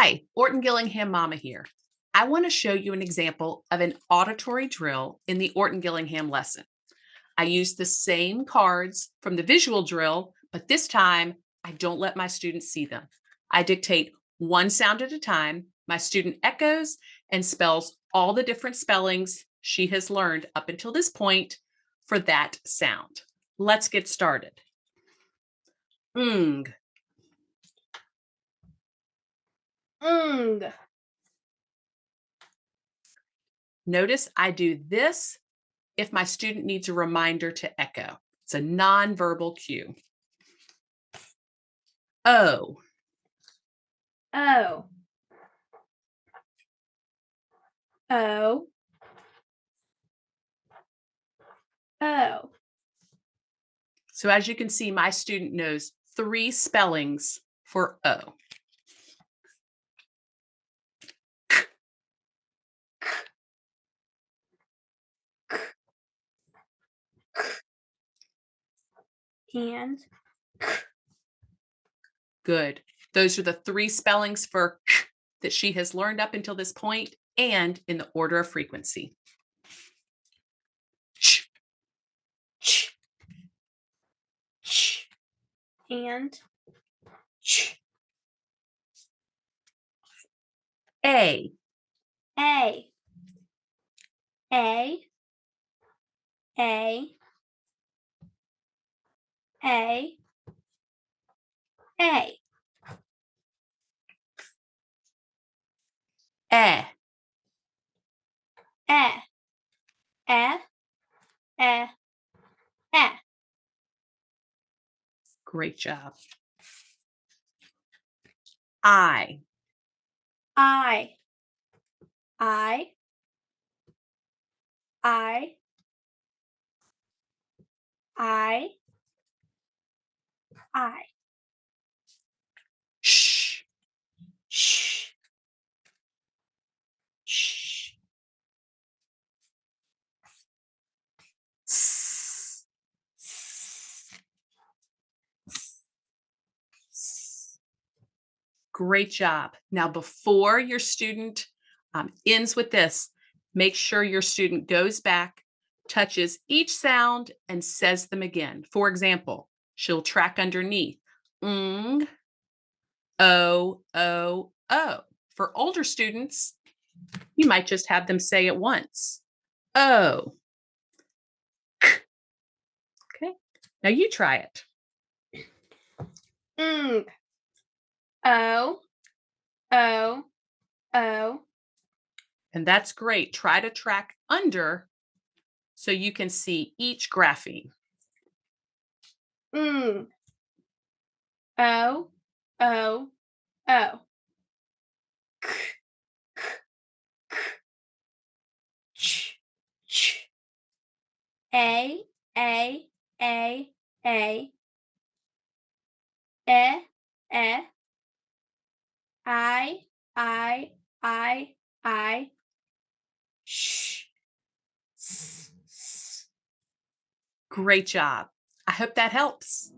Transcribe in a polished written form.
Hi, Orton Gillingham Mama here. I want to show you an example of an auditory drill in the Orton Gillingham lesson. I use the same cards from the visual drill, but this time I don't let my students see them. I dictate one sound at a time. My student echoes and spells all the different spellings she has learned up until this point for that sound. Let's get started. Ng. Ng. Notice I do this if my student needs a reminder to echo. It's a nonverbal cue. O. O. O. O. So as you can see, my student knows 3 spellings for O. And Good. Those are the 3 spellings for that she has learned up until this point and in the order of frequency. Ch. ch. Ch. And ch. A. A. A. A. A. A. E. E. E. E. E. Great job. I. I. I. I. I. I. Sh. Shh. Shh. S. Great job. Now, before your student ends with this, make sure your student goes back, touches each sound, and says them again. For example, she'll track underneath. Ng, O, O, O. For older students, you might just have them say it once. O. Okay. Now you try it. Ng. O. O. O. And that's great. Try to track under so you can see each grapheme. Ng. O. O. O. K. K. K. Ch. Ch. A. A. A. A. E. E. I. I. I. I. Sh. S. S. Great job. I hope that helps.